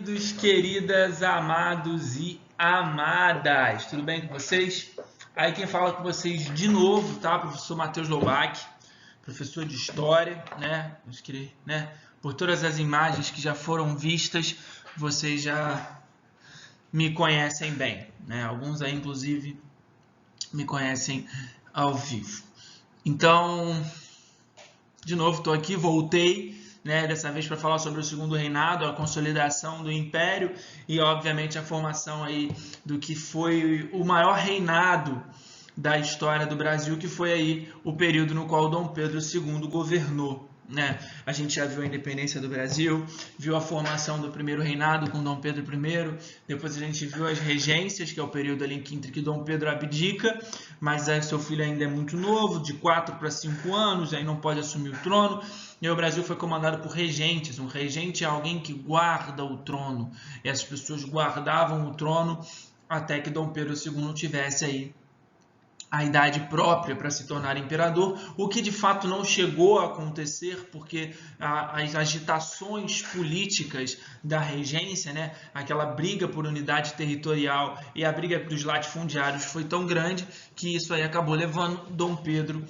queridos, queridas, amados e amadas, tudo bem com vocês? Aí quem fala com vocês de novo, tá? Professor Matheus Lobac, professor de História, por todas as imagens que já foram vistas, vocês já me conhecem bem, né? Alguns aí, inclusive, me conhecem ao vivo. Então, de novo, estou aqui, voltei, né, dessa vez para falar sobre o segundo reinado, a consolidação do império e, obviamente, a formação aí do que foi o maior reinado da história do Brasil, que foi aí o período no qual Dom Pedro II governou. Né? A gente já viu a independência do Brasil, viu a formação do primeiro reinado com Dom Pedro I, depois a gente viu as regências, que é o período ali entre que Dom Pedro abdica, mas aí seu filho ainda é muito novo, de 4 para 5 anos, aí não pode assumir o trono, e o Brasil foi comandado por regentes. Um regente é alguém que guarda o trono, e as pessoas guardavam o trono até que Dom Pedro II tivesse aí a idade própria para se tornar imperador, o que de fato não chegou a acontecer porque as agitações políticas da regência, né, aquela briga por unidade territorial e a briga dos latifundiários foi tão grande que isso aí acabou levando Dom Pedro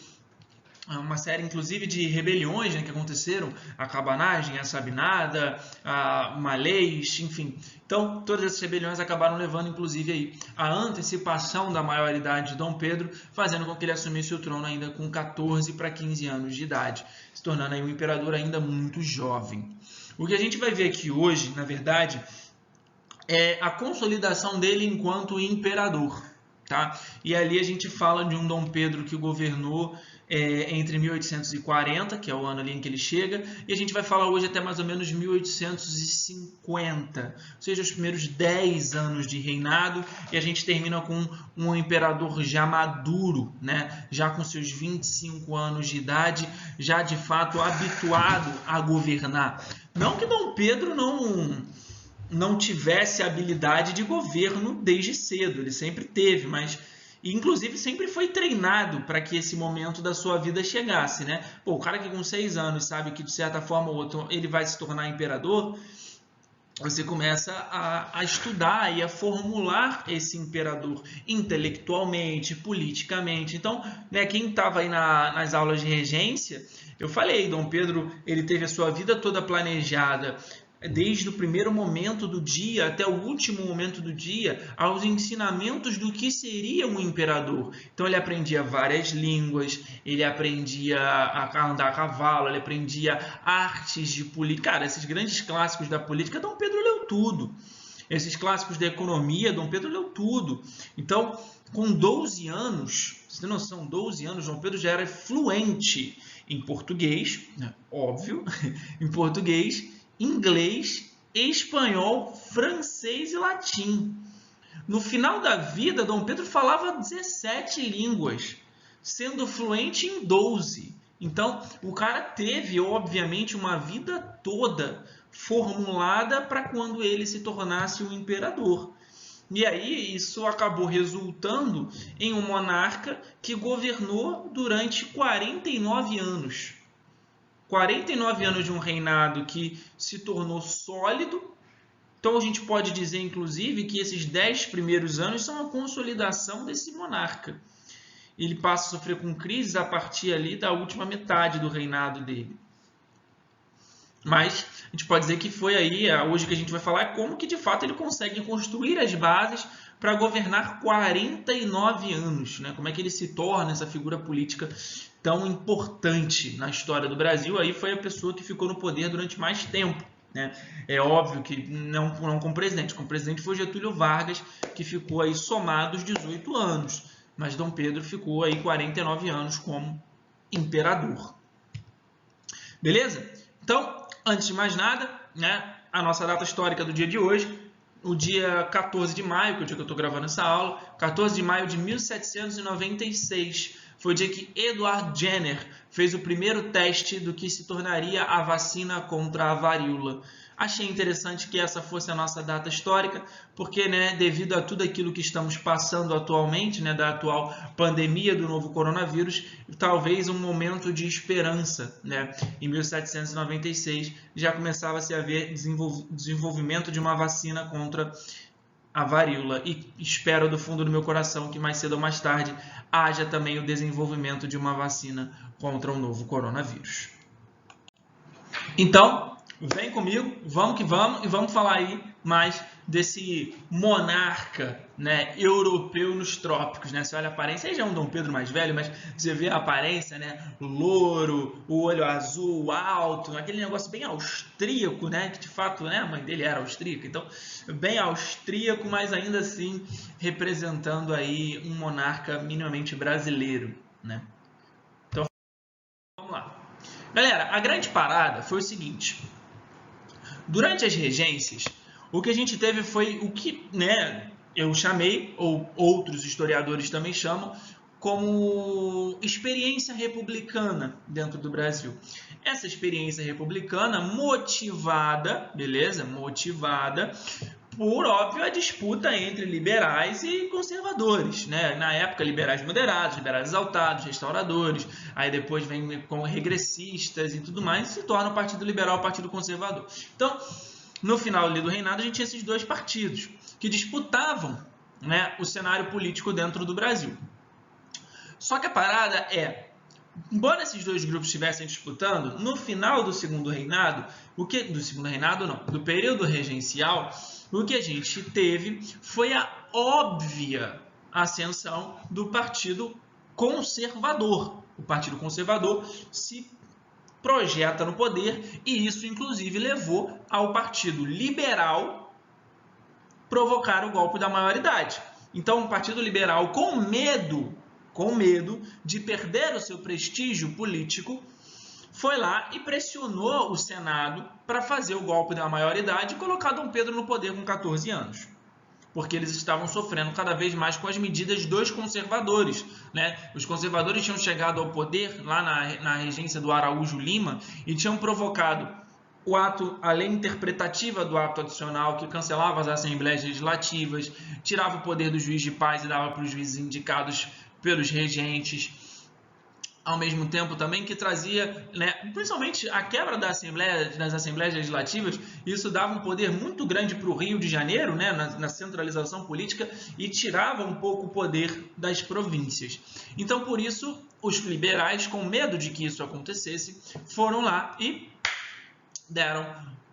a uma série, inclusive, de rebeliões, né, que aconteceram, a Cabanagem, a Sabinada, a Malês, enfim. Então, todas essas rebeliões acabaram levando, inclusive, aí, a antecipação da maioridade de Dom Pedro, fazendo com que ele assumisse o trono ainda com 14 para 15 anos de idade, se tornando aí um imperador ainda muito jovem. O que a gente vai ver aqui hoje, na verdade, é a consolidação dele enquanto imperador. Tá? E ali a gente fala de um Dom Pedro que governou entre 1840, que é o ano ali em que ele chega, e a gente vai falar hoje até mais ou menos 1850, ou seja, os primeiros 10 anos de reinado, e a gente termina com um imperador já maduro, né? Já com seus 25 anos de idade, já de fato habituado a governar. Não que Dom Pedro não tivesse habilidade de governo desde cedo, ele sempre teve, mas inclusive sempre foi treinado para que esse momento da sua vida chegasse, né? Pô, o cara que com 6 anos sabe que de certa forma ou outra ele vai se tornar imperador, você começa a estudar e a formular esse imperador intelectualmente, politicamente. Então, né, quem estava aí nas aulas de regência, eu falei, Dom Pedro ele teve a sua vida toda planejada, desde o primeiro momento do dia até o último momento do dia, aos ensinamentos do que seria um imperador. Então ele aprendia várias línguas, ele aprendia a andar a cavalo, ele aprendia artes de política. Cara, esses grandes clássicos da política, Dom Pedro leu tudo. Esses clássicos da economia, Dom Pedro leu tudo. Então, com 12 anos, você tem noção, 12 anos, Dom Pedro já era fluente em português, óbvio, em português, inglês, espanhol, francês e latim. No final da vida, Dom Pedro falava 17 línguas, sendo fluente em 12. Então, o cara teve, obviamente, uma vida toda formulada para quando ele se tornasse um imperador. E aí, isso acabou resultando em um monarca que governou durante 49 anos. 49 anos de um reinado que se tornou sólido. Então a gente pode dizer, inclusive, que esses 10 primeiros anos são a consolidação desse monarca. Ele passa a sofrer com crises a partir ali da última metade do reinado dele. Mas a gente pode dizer que foi aí, hoje que a gente vai falar, é como que de fato ele consegue construir as bases para governar 49 anos. Né? Como é que ele se torna essa figura política tão importante na história do Brasil? Aí foi a pessoa que ficou no poder durante mais tempo. Né? É óbvio que não como presidente. Como presidente foi Getúlio Vargas, que ficou aí somados 18 anos. Mas Dom Pedro ficou aí 49 anos como imperador. Beleza? Então, antes de mais nada, né, a nossa data histórica do dia de hoje, o dia 14 de maio, que é o dia que eu estou gravando essa aula, 14 de maio de 1796, foi o dia que Edward Jenner fez o primeiro teste do que se tornaria a vacina contra a varíola. Achei interessante que essa fosse a nossa data histórica, porque, né, devido a tudo aquilo que estamos passando atualmente, né, da atual pandemia do novo coronavírus, talvez um momento de esperança, né? Em 1796 já começava a se haver desenvolvimento de uma vacina contra a varíola, e espero do fundo do meu coração que mais cedo ou mais tarde haja também o desenvolvimento de uma vacina contra o novo coronavírus. Então, vem comigo, vamos que vamos, e vamos falar aí mais desse monarca, né, europeu nos trópicos, né? Você olha a aparência, ele já é um Dom Pedro mais velho, mas você vê a aparência, né, louro, o olho azul, alto, aquele negócio bem austríaco, né, que de fato, né, a mãe dele era austríaca, então bem austríaco, mas ainda assim representando aí um monarca minimamente brasileiro, né? Então, vamos lá. Galera, a grande parada foi o seguinte: durante as regências, o que a gente teve foi o que, né, eu chamei, ou outros historiadores também chamam, como experiência republicana dentro do Brasil. Essa experiência republicana motivada, beleza? Motivada por, óbvio, a disputa entre liberais e conservadores, né? Na época, liberais moderados, liberais exaltados, restauradores, aí depois vem com regressistas e tudo mais, e se torna o Partido Liberal, o Partido Conservador. Então, no final ali do reinado, a gente tinha esses dois partidos que disputavam, né, o cenário político dentro do Brasil. Só que a parada é, embora esses dois grupos estivessem disputando, no final do segundo reinado, do período regencial, o que a gente teve foi a óbvia ascensão do Partido Conservador. O Partido Conservador se projeta no poder e isso, inclusive, levou ao Partido Liberal provocar o golpe da maioridade. Então, o Partido Liberal, com medo de perder o seu prestígio político, foi lá e pressionou o Senado para fazer o golpe da maioridade e colocar Dom Pedro no poder com 14 anos. Porque eles estavam sofrendo cada vez mais com as medidas dos conservadores, né? Os conservadores tinham chegado ao poder lá na regência do Araújo Lima e tinham provocado a lei interpretativa do ato adicional, que cancelava as assembleias legislativas, tirava o poder do juiz de paz e dava para os juízes indicados pelos regentes, ao mesmo tempo também que trazia, né, principalmente a quebra das assembleias legislativas. Isso dava um poder muito grande para o Rio de Janeiro, né, na centralização política, e tirava um pouco o poder das províncias. Então, por isso, os liberais, com medo de que isso acontecesse, foram lá e deram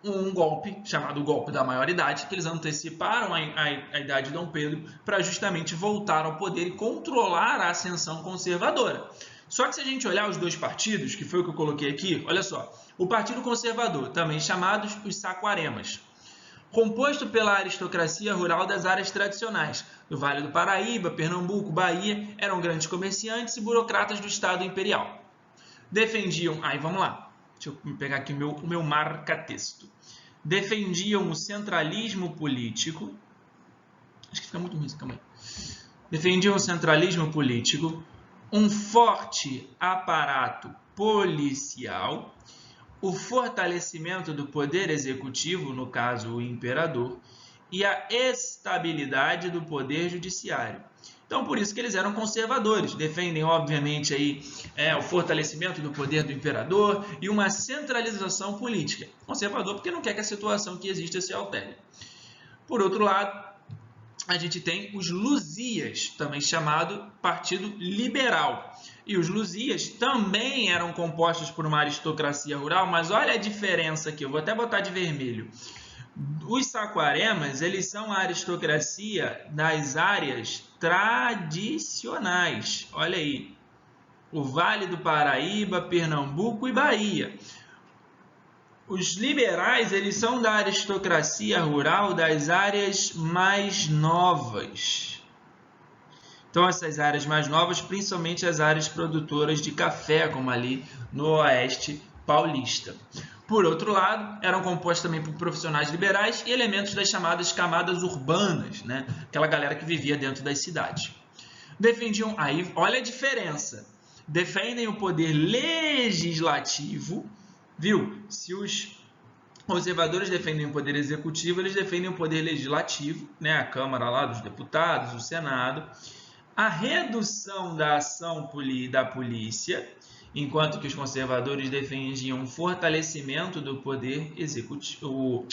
um golpe, chamado golpe da maioridade, que eles anteciparam a idade de Dom Pedro para justamente voltar ao poder e controlar a ascensão conservadora. Só que se a gente olhar os dois partidos, que foi o que eu coloquei aqui, olha só, o Partido Conservador, também chamados os Saquaremas, composto pela aristocracia rural das áreas tradicionais, do Vale do Paraíba, Pernambuco, Bahia, eram grandes comerciantes e burocratas do Estado Imperial. Defendiam, vamos lá, deixa eu pegar aqui o meu marca-texto. Defendiam o centralismo político, acho que fica muito ruim, calma aí. Defendiam o centralismo político, um forte aparato policial, o fortalecimento do poder executivo, no caso o imperador, e a estabilidade do poder judiciário. Então, por isso que eles eram conservadores. Defendem, obviamente, aí, o fortalecimento do poder do imperador e uma centralização política. Conservador porque não quer que a situação que existe se altere. Por outro lado, a gente tem os Luzias, também chamado Partido Liberal. E os Luzias também eram compostos por uma aristocracia rural, mas olha a diferença aqui, eu vou até botar de vermelho. Os Saquaremas, eles são a aristocracia das áreas tradicionais. Olha aí, o Vale do Paraíba, Pernambuco e Bahia. Os liberais, eles são da aristocracia rural das áreas mais novas. Então, essas áreas mais novas, principalmente as áreas produtoras de café, como ali no oeste paulista. Por outro lado, eram compostos também por profissionais liberais e elementos das chamadas camadas urbanas, né? Aquela galera que vivia dentro das cidades. Defendiam, aí olha a diferença, defendem o poder legislativo, viu? Se os conservadores defendem o poder executivo, eles defendem o poder legislativo, né? A Câmara lá dos Deputados, o Senado, a redução da ação da polícia, enquanto que os conservadores defendiam um fortalecimento do poder executivo,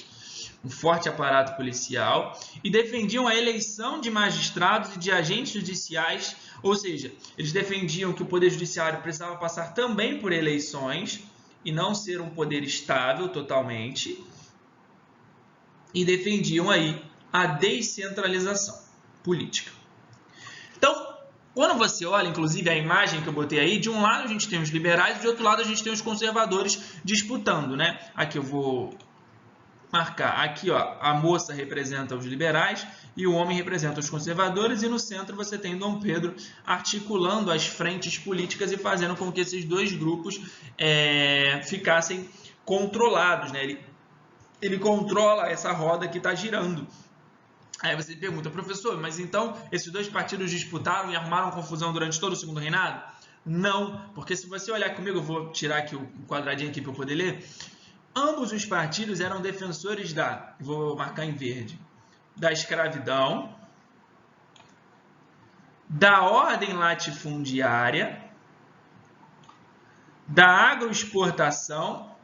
um forte aparato policial, e defendiam a eleição de magistrados e de agentes judiciais, ou seja, eles defendiam que o poder judiciário precisava passar também por eleições e não ser um poder estável totalmente, e defendiam aí a descentralização política. Então, quando você olha, inclusive, a imagem que eu botei aí, de um lado a gente tem os liberais e de outro lado a gente tem os conservadores disputando, né? Aqui eu vou marcar, aqui ó, a moça representa os liberais e o homem representa os conservadores, e no centro você tem Dom Pedro articulando as frentes políticas e fazendo com que esses dois grupos ficassem controlados, né? Ele controla essa roda que está girando. Aí você pergunta, professor, mas então esses dois partidos disputaram e arrumaram confusão durante todo o segundo reinado? Não, porque se você olhar comigo, eu vou tirar aqui o quadradinho aqui para eu poder ler. Ambos os partidos eram defensores vou marcar em verde, da escravidão, da ordem latifundiária, da agroexportação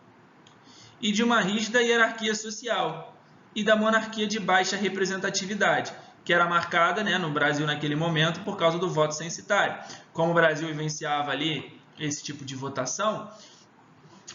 e de uma rígida hierarquia social, e da monarquia de baixa representatividade, que era marcada, né, no Brasil naquele momento por causa do voto censitário. Como o Brasil vivenciava ali esse tipo de votação,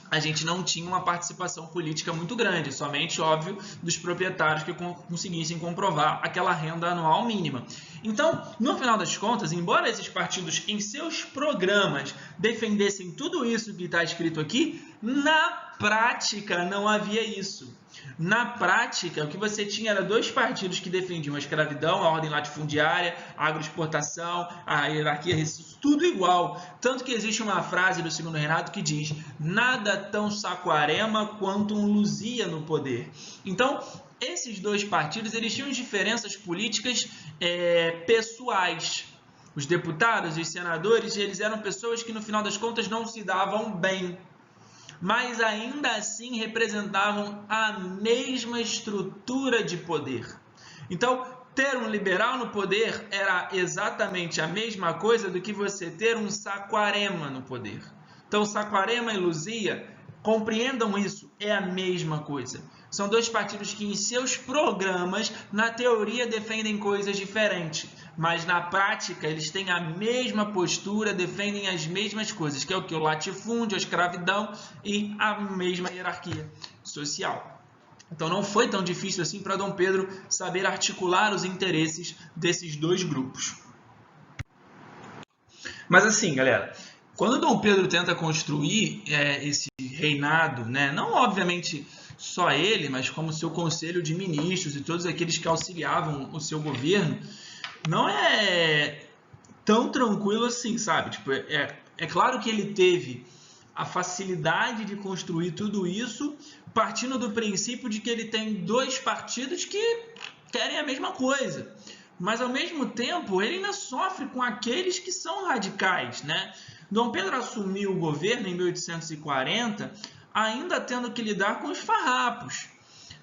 a gente não tinha uma participação política muito grande, somente, óbvio, dos proprietários que conseguissem comprovar aquela renda anual mínima. Então, no final das contas, embora esses partidos em seus programas defendessem tudo isso que está escrito aqui, na prática não havia isso. Na prática, o que você tinha era dois partidos que defendiam a escravidão, a ordem latifundiária, a agroexportação, a hierarquia, tudo igual. Tanto que existe uma frase do Segundo Reinado que diz: nada tão Saquarema quanto um Luzia no poder. Então, esses dois partidos eles tinham diferenças políticas pessoais. Os deputados e os senadores eles eram pessoas que, no final das contas, não se davam bem, mas ainda assim representavam a mesma estrutura de poder. Então, ter um liberal no poder era exatamente a mesma coisa do que você ter um Saquarema no poder. Então, Saquarema e Luzia, compreendam isso, é a mesma coisa. São dois partidos que em seus programas, na teoria, defendem coisas diferentes, mas na prática eles têm a mesma postura, defendem as mesmas coisas, que é o que? O latifúndio, a escravidão e a mesma hierarquia social. Então não foi tão difícil assim para Dom Pedro saber articular os interesses desses dois grupos. Mas assim, galera, quando Dom Pedro tenta construir esse reinado, né, não obviamente só ele, mas como seu conselho de ministros e todos aqueles que auxiliavam o seu governo, não é tão tranquilo assim, sabe? Tipo, é claro que ele teve a facilidade de construir tudo isso partindo do princípio de que ele tem dois partidos que querem a mesma coisa. Mas, ao mesmo tempo, ele ainda sofre com aqueles que são radicais, né? Dom Pedro assumiu o governo em 1840, ainda tendo que lidar com os farrapos.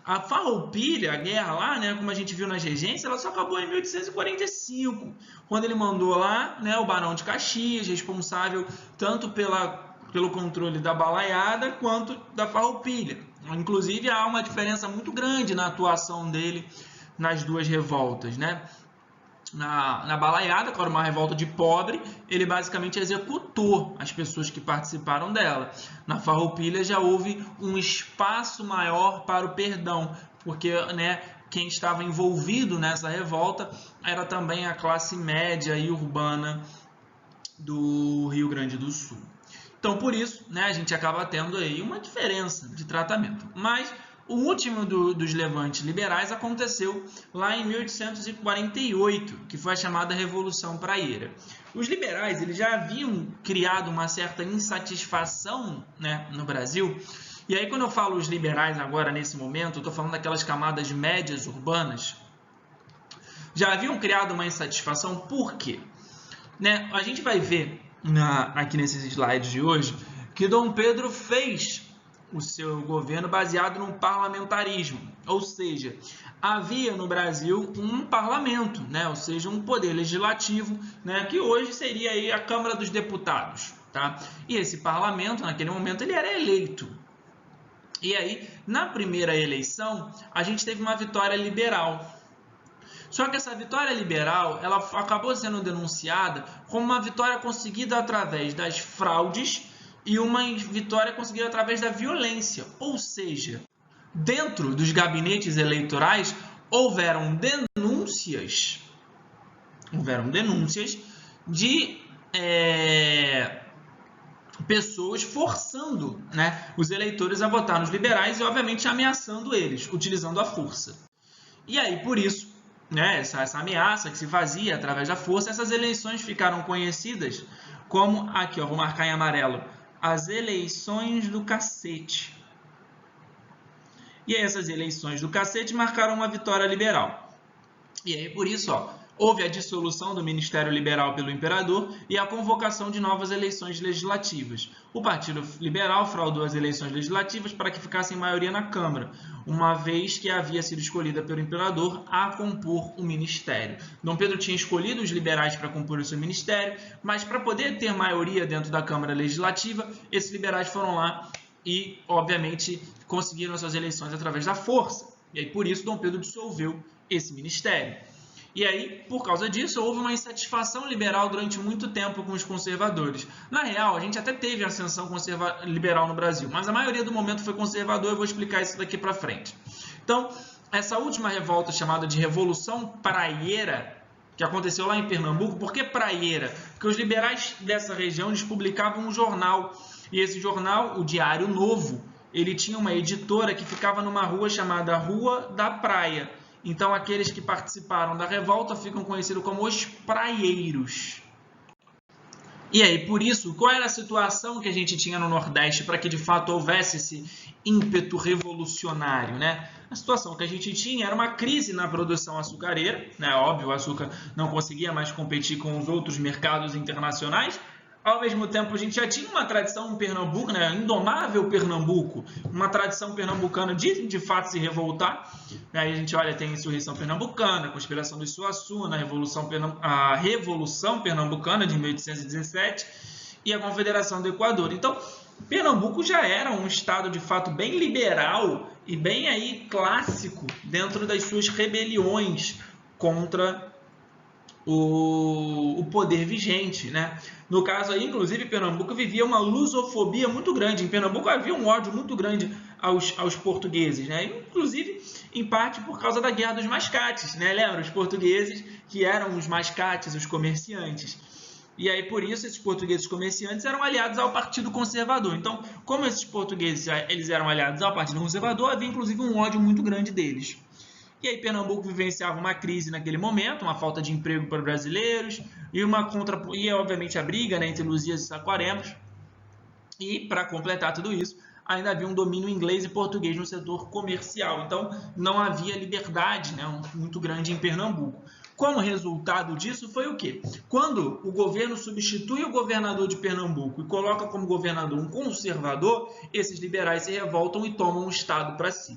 A Farroupilha, a guerra lá, né, como a gente viu nas regências, ela só acabou em 1845, quando ele mandou lá, né, o Barão de Caxias, responsável tanto pelo controle da Balaiada quanto da Farroupilha. Inclusive, há uma diferença muito grande na atuação dele nas duas revoltas, né? Na Balaiada, que era uma revolta de pobre, ele basicamente executou as pessoas que participaram dela. Na Farroupilha já houve um espaço maior para o perdão, porque, né, quem estava envolvido nessa revolta era também a classe média e urbana do Rio Grande do Sul. Então, por isso, né, a gente acaba tendo aí uma diferença de tratamento. Mas o último dos levantes liberais aconteceu lá em 1848, que foi a chamada Revolução Praieira. Os liberais eles já haviam criado uma certa insatisfação, né, no Brasil. E aí, quando eu falo os liberais agora, nesse momento, eu estou falando daquelas camadas médias urbanas. Já haviam criado uma insatisfação, por quê? Né, a gente vai ver aqui nesses slides de hoje, que Dom Pedro fez o seu governo baseado no parlamentarismo, ou seja, havia no Brasil um parlamento, né? Ou seja, um poder legislativo, né? Que hoje seria aí a Câmara dos Deputados, tá? E esse parlamento, naquele momento, ele era eleito. E aí, na primeira eleição, a gente teve uma vitória liberal. Só que essa vitória liberal, ela acabou sendo denunciada como uma vitória conseguida através das fraudes e uma vitória conseguida através da violência. Ou seja, dentro dos gabinetes eleitorais houveram denúncias de pessoas forçando, né, os eleitores a votar nos liberais e, obviamente, ameaçando eles, utilizando a força. E aí, por isso, né, essa ameaça que se fazia através da força, essas eleições ficaram conhecidas como, aqui, ó, vou marcar em amarelo, as eleições do cacete. E aí, essas eleições do cacete marcaram uma vitória liberal. E aí, por isso, ó, houve a dissolução do Ministério Liberal pelo imperador e a convocação de novas eleições legislativas. O Partido Liberal fraudou as eleições legislativas para que ficassem maioria na Câmara, uma vez que havia sido escolhida pelo imperador a compor o ministério. Dom Pedro tinha escolhido os liberais para compor o seu ministério, mas para poder ter maioria dentro da Câmara Legislativa, esses liberais foram lá e, obviamente, conseguiram suas eleições através da força. E aí, por isso, Dom Pedro dissolveu esse ministério. E aí, por causa disso, houve uma insatisfação liberal durante muito tempo com os conservadores. Na real, a gente até teve ascensão liberal no Brasil, mas a maioria do momento foi conservador. Eu vou explicar isso daqui para frente. Então, essa última revolta chamada de Revolução Praieira, que aconteceu lá em Pernambuco. Por que praieira? Porque os liberais dessa região eles publicavam um jornal, e esse jornal, o Diário Novo, ele tinha uma editora que ficava numa rua chamada Rua da Praia. Então, aqueles que participaram da revolta ficam conhecidos como os praieiros. E aí, por isso, qual era a situação que a gente tinha no Nordeste para que de fato houvesse esse ímpeto revolucionário, né? A situação que a gente tinha era uma crise na produção açucareira, né? Óbvio, o açúcar não conseguia mais competir com os outros mercados internacionais. Ao mesmo tempo, a gente já tinha uma tradição em Pernambuco, né? Indomável Pernambuco, uma tradição pernambucana de fato se revoltar. Aí a gente olha, tem a insurreição pernambucana, a conspiração do Isuaçu, a Revolução Pernambucana de 1817 e a Confederação do Equador. Então, Pernambuco já era um estado de fato bem liberal e bem aí clássico dentro das suas rebeliões contra o poder vigente, né? No caso aí, inclusive, Pernambuco vivia uma lusofobia muito grande. Em Pernambuco havia um ódio muito grande aos portugueses, né? Inclusive, em parte por causa da Guerra dos Mascates, né? Lembra? Os portugueses que eram os mascates, os comerciantes. E aí, por isso, esses portugueses comerciantes eram aliados ao Partido Conservador. Então, como esses portugueses eles eram aliados ao Partido Conservador, havia, inclusive, um ódio muito grande deles. E aí Pernambuco vivenciava uma crise naquele momento, uma falta de emprego para brasileiros e obviamente a briga, né, entre Luzias e Saquaremos. E para completar tudo isso, ainda havia um domínio inglês e português no setor comercial. Então não havia liberdade, né, muito grande em Pernambuco. Como resultado disso foi o quê? Quando o governo substitui o governador de Pernambuco e coloca como governador um conservador, esses liberais se revoltam e tomam o estado para si.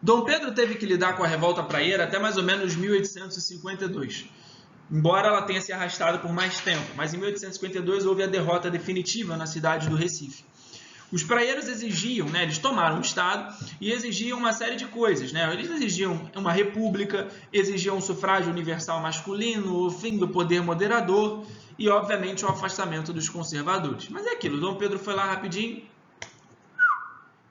Dom Pedro teve que lidar com a revolta praieira até mais ou menos 1852, embora ela tenha se arrastado por mais tempo, mas em 1852 houve a derrota definitiva na cidade do Recife. Os praieiros exigiam, né, eles tomaram o estado e exigiam uma série de coisas, né? Eles exigiam uma república, exigiam um sufrágio universal masculino, o fim do poder moderador e, obviamente, o afastamento dos conservadores. Mas é aquilo, Dom Pedro foi lá rapidinho,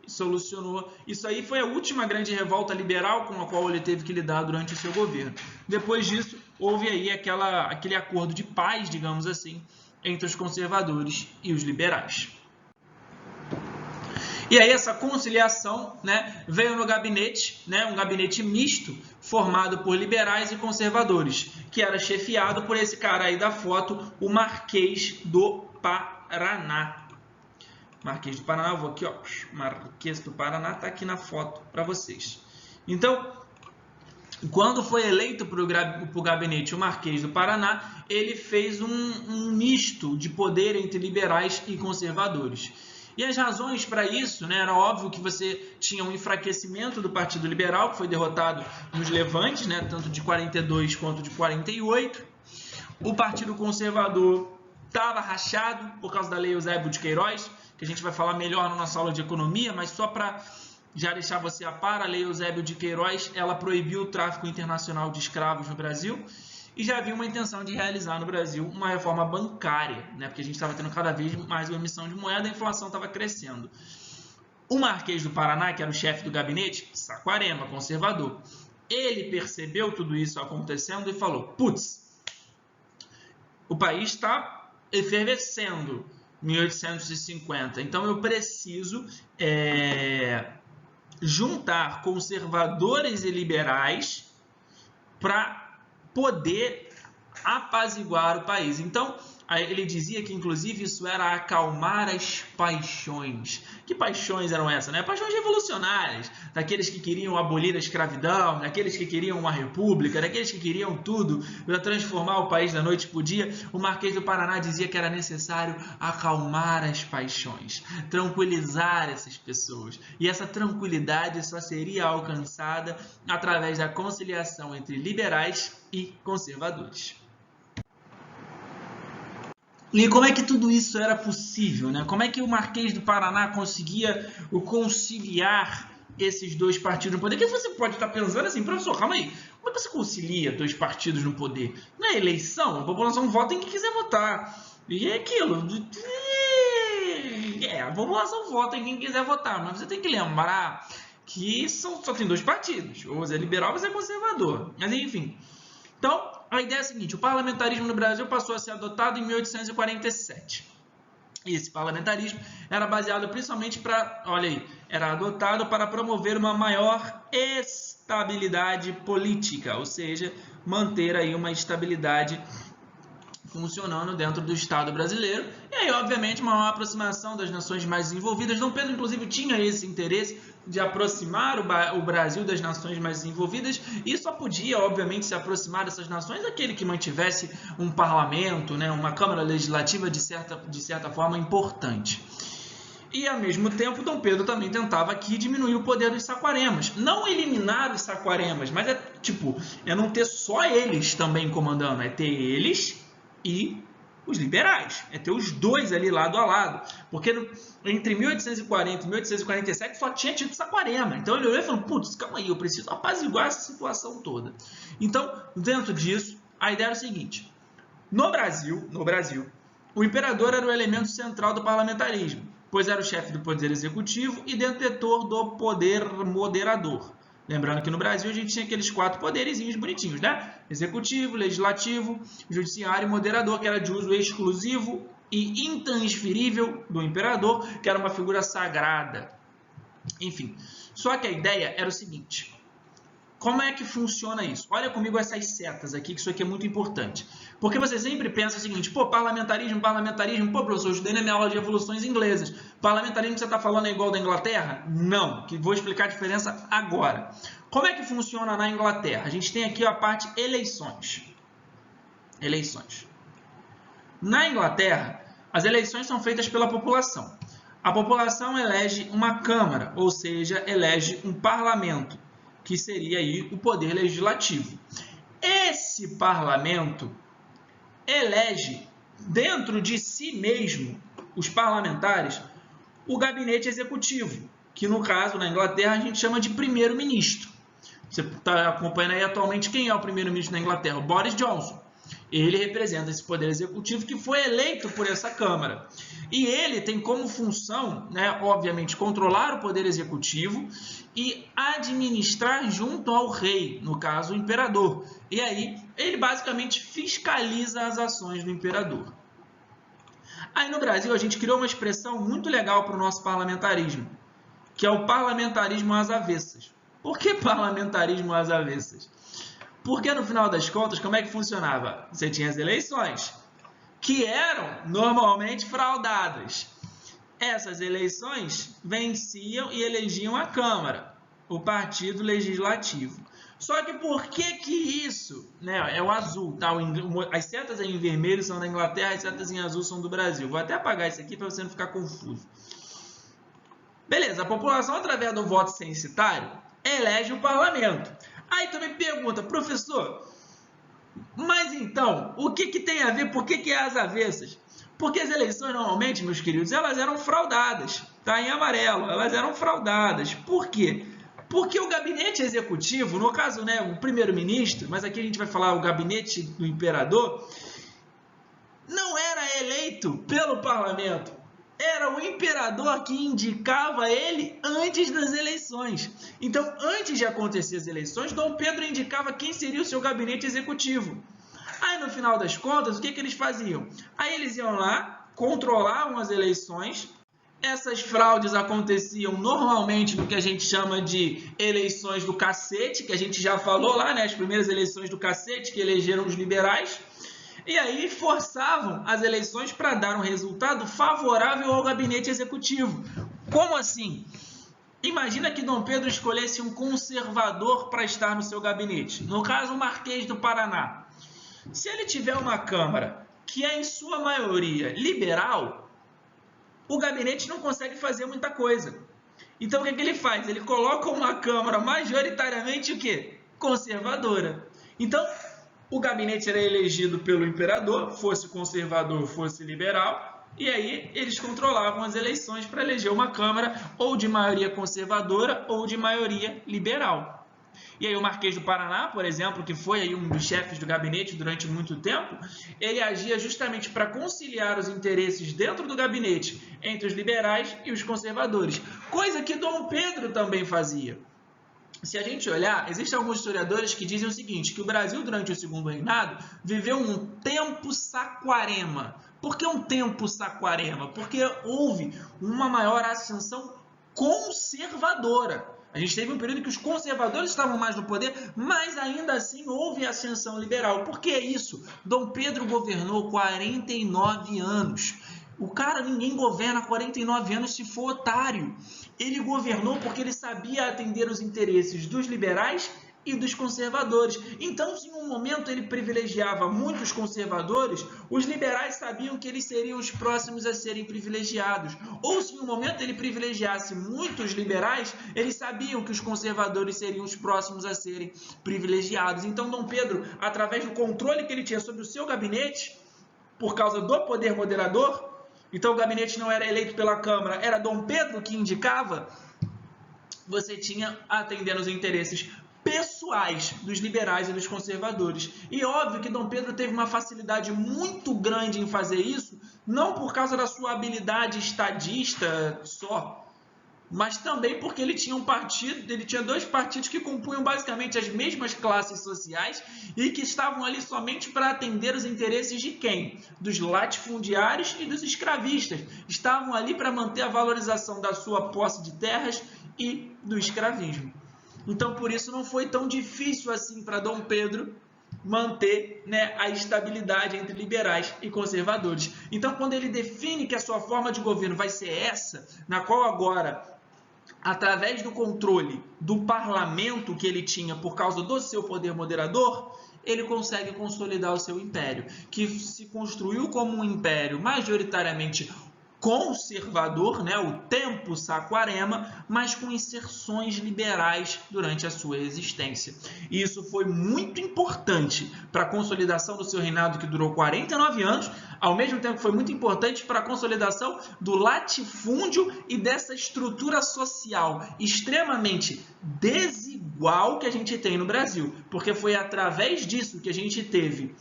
solucionou. Isso aí foi a última grande revolta liberal com a qual ele teve que lidar durante o seu governo. Depois disso, houve aí aquele acordo de paz, digamos assim, entre os conservadores e os liberais. E aí essa conciliação, né, veio no gabinete, né, um gabinete misto, formado por liberais e conservadores, que era chefiado por esse cara aí da foto, o Marquês do Paraná. Marquês do Paraná, eu vou aqui, ó, Marquês do Paraná está aqui na foto para vocês. Então, Quando foi eleito para o gabinete o Marquês do Paraná, ele fez um misto de poder entre liberais e conservadores. E as razões para isso, né, era óbvio que você tinha um enfraquecimento do Partido Liberal, que foi derrotado nos levantes, né, tanto de 42 quanto de 48. O Partido Conservador estava rachado por causa da Lei Eusébio de Queiroz, que a gente vai falar melhor na nossa aula de economia, mas só para já deixar você a par, a Lei Eusébio de Queiroz, ela proibiu o tráfico internacional de escravos no Brasil e já havia uma intenção de realizar no Brasil uma reforma bancária, né? Porque a gente estava tendo cada vez mais uma emissão de moeda, a inflação estava crescendo. O Marquês do Paraná, que era o chefe do gabinete, Saquarema, conservador, ele percebeu tudo isso acontecendo e falou: putz, o país está efervescendo 1850, então eu preciso juntar conservadores e liberais para poder apaziguar o país. Então, ele dizia que, inclusive, isso era acalmar as paixões. Que paixões eram essas, né? Paixões revolucionárias, daqueles que queriam abolir a escravidão, daqueles que queriam uma república, daqueles que queriam tudo para transformar o país da noite para o dia. O Marquês do Paraná dizia que era necessário acalmar as paixões, tranquilizar essas pessoas. E essa tranquilidade só seria alcançada através da conciliação entre liberais e conservadores. E como é que tudo isso era possível, né? Como é que o Marquês do Paraná conseguia conciliar esses dois partidos no poder? Que você pode estar pensando assim, professor, calma aí, como é que você concilia dois partidos no poder? Não é eleição, a população vota em quem quiser votar. E é aquilo. A população vota em quem quiser votar, mas você tem que lembrar que só tem dois partidos, ou você é liberal ou você é conservador. Mas enfim. Então, a ideia é a seguinte: o parlamentarismo no Brasil passou a ser adotado em 1847. E esse parlamentarismo era baseado principalmente era adotado para promover uma maior estabilidade política, ou seja, manter aí uma estabilidade funcionando dentro do Estado brasileiro. E aí, obviamente, uma maior aproximação das nações mais desenvolvidas. Dom Pedro, inclusive, tinha esse interesse de aproximar o Brasil das nações mais desenvolvidas e só podia, obviamente, se aproximar dessas nações aquele que mantivesse um parlamento, né, uma Câmara Legislativa de certa forma importante. E, ao mesmo tempo, Dom Pedro também tentava aqui diminuir o poder dos saquaremas. Não eliminar os saquaremas, mas é não ter só eles também comandando, é ter eles e os liberais, é ter os dois ali lado a lado, porque entre 1840 e 1847 só tinha tido Saquarema, então ele olhou e falou: putz, calma aí, eu preciso apaziguar essa situação toda. Então, dentro disso, a ideia era o seguinte: no Brasil, o imperador era o elemento central do parlamentarismo, pois era o chefe do poder executivo e detentor do poder moderador. Lembrando que no Brasil a gente tinha aqueles 4 poderizinhos bonitinhos, né? Executivo, legislativo, judiciário e moderador, que era de uso exclusivo e intransferível do imperador, que era uma figura sagrada. Enfim, só que a ideia era o seguinte: como é que funciona isso? Olha comigo essas setas aqui, que isso aqui é muito importante. Porque você sempre pensa o seguinte: pô, parlamentarismo, pô, professor, eu estudei na minha aula de revoluções inglesas. Parlamentarismo que você está falando é igual da Inglaterra? Não, que vou explicar a diferença agora. Como é que funciona na Inglaterra? A gente tem aqui a parte eleições. Eleições. Na Inglaterra, as eleições são feitas pela população. A população elege uma Câmara, ou seja, elege um parlamento, que seria aí o poder legislativo. Esse parlamento elege dentro de si mesmo, os parlamentares, o gabinete executivo, que no caso, na Inglaterra, a gente chama de primeiro-ministro. Você está acompanhando aí atualmente quem é o primeiro-ministro na Inglaterra? O Boris Johnson. Ele representa esse poder executivo que foi eleito por essa Câmara. E ele tem como função, né, obviamente, controlar o poder executivo e administrar junto ao rei, no caso, o imperador. E aí, ele basicamente fiscaliza as ações do imperador. Aí no Brasil, a gente criou uma expressão muito legal para o nosso parlamentarismo, que é o parlamentarismo às avessas. Por que parlamentarismo às avessas? Porque, no final das contas, como é que funcionava? Você tinha as eleições, que eram normalmente fraudadas. Essas eleições venciam e elegiam a Câmara, o partido legislativo. Só que por que isso, né? É o azul, tá? As setas em vermelho são da Inglaterra, as setas em azul são do Brasil. Vou até apagar isso aqui para você não ficar confuso. Beleza, a população, através do voto censitário, elege o parlamento. Aí tu me pergunta, professor, mas então, o que tem a ver, por que é as avessas? Porque as eleições, normalmente, meus queridos, elas eram fraudadas, tá? Em amarelo, elas eram fraudadas. Por quê? Porque o gabinete executivo, no caso, né, o primeiro-ministro, mas aqui a gente vai falar o gabinete do imperador, não era eleito pelo parlamento. Era o imperador que indicava ele antes das eleições. Então, antes de acontecer as eleições, Dom Pedro indicava quem seria o seu gabinete executivo. Aí, no final das contas, o que eles faziam? Aí eles iam lá, controlavam as eleições. Essas fraudes aconteciam normalmente no que a gente chama de eleições do cacete, que a gente já falou lá, né? As primeiras eleições do cacete que elegeram os liberais. E aí forçavam as eleições para dar um resultado favorável ao gabinete executivo. Como assim? Imagina que Dom Pedro escolhesse um conservador para estar no seu gabinete. No caso, o Marquês do Paraná. Se ele tiver uma Câmara que é, em sua maioria, liberal, o gabinete não consegue fazer muita coisa. Então, o que ele faz? Ele coloca uma Câmara majoritariamente o quê? Conservadora. Então, o gabinete era elegido pelo imperador, fosse conservador, fosse liberal, e aí eles controlavam as eleições para eleger uma Câmara ou de maioria conservadora ou de maioria liberal. E aí o Marquês do Paraná, por exemplo, que foi aí um dos chefes do gabinete durante muito tempo, ele agia justamente para conciliar os interesses dentro do gabinete entre os liberais e os conservadores, coisa que Dom Pedro também fazia. Se a gente olhar, existem alguns historiadores que dizem o seguinte, que o Brasil, durante o segundo reinado, viveu um tempo saquarema. Por que um tempo saquarema? Porque houve uma maior ascensão conservadora. A gente teve um período em que os conservadores estavam mais no poder, mas ainda assim houve ascensão liberal. Por que isso? Dom Pedro governou 49 anos. O cara, ninguém governa 49 anos se for otário. Ele governou porque ele sabia atender os interesses dos liberais e dos conservadores. Então, se em um momento ele privilegiava muitos conservadores, os liberais sabiam que eles seriam os próximos a serem privilegiados. Ou se em um momento ele privilegiasse muitos liberais, eles sabiam que os conservadores seriam os próximos a serem privilegiados. Então, Dom Pedro, através do controle que ele tinha sobre o seu gabinete, por causa do poder moderador, então o gabinete não era eleito pela Câmara, era Dom Pedro que indicava, você tinha atendendo os interesses pessoais dos liberais e dos conservadores. E óbvio que Dom Pedro teve uma facilidade muito grande em fazer isso, não por causa da sua habilidade estadista só, mas também porque ele tinha dois partidos que compunham basicamente as mesmas classes sociais e que estavam ali somente para atender os interesses de quem? Dos latifundiários e dos escravistas. Estavam ali para manter a valorização da sua posse de terras e do escravismo. Então, por isso, não foi tão difícil assim para Dom Pedro manter, né, a estabilidade entre liberais e conservadores. Então, quando ele define que a sua forma de governo vai ser essa, na qual agora, através do controle do parlamento que ele tinha por causa do seu poder moderador, ele consegue consolidar o seu império, que se construiu como um império majoritariamente conservador, né, o tempo saquarema, mas com inserções liberais durante a sua existência. E isso foi muito importante para a consolidação do seu reinado, que durou 49 anos, ao mesmo tempo que foi muito importante para a consolidação do latifúndio e dessa estrutura social extremamente desigual que a gente tem no Brasil, porque foi através disso que a gente teve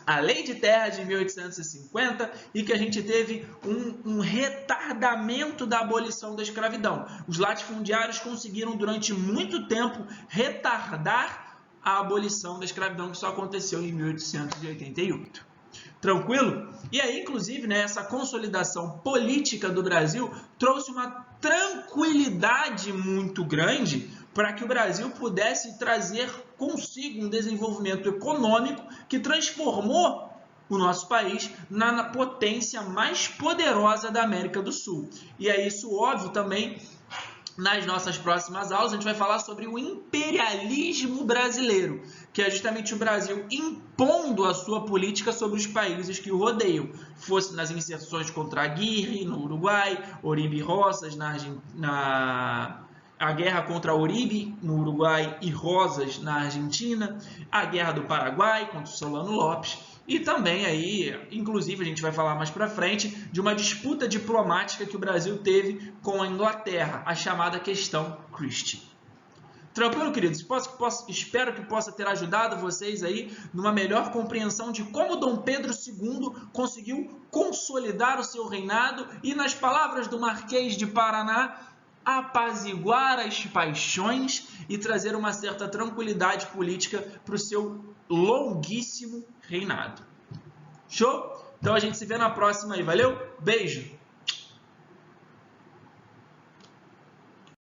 a Lei de Terras de 1850 e que a gente teve um retardamento da abolição da escravidão. Os latifundiários conseguiram durante muito tempo retardar a abolição da escravidão, que só aconteceu em 1888. Tranquilo? E aí, inclusive, né, essa consolidação política do Brasil trouxe uma tranquilidade muito grande para que o Brasil pudesse trazer consigo um desenvolvimento econômico que transformou o nosso país na potência mais poderosa da América do Sul. E é isso, óbvio, também nas nossas próximas aulas, a gente vai falar sobre o imperialismo brasileiro, que é justamente o Brasil impondo a sua política sobre os países que o rodeiam. Fosse nas inserções contra a Aguirre, no Uruguai, Oribe Rosas, a guerra contra Oribe, no Uruguai, e Rosas, na Argentina, a guerra do Paraguai contra o Solano Lopes, e também aí, inclusive, a gente vai falar mais para frente, de uma disputa diplomática que o Brasil teve com a Inglaterra, a chamada questão Christie. Tranquilo, queridos? Espero que possa ter ajudado vocês aí numa melhor compreensão de como Dom Pedro II conseguiu consolidar o seu reinado e, nas palavras do Marquês de Paraná, apaziguar as paixões e trazer uma certa tranquilidade política para o seu longuíssimo reinado. Show? Então a gente se vê na próxima aí. Valeu? Beijo!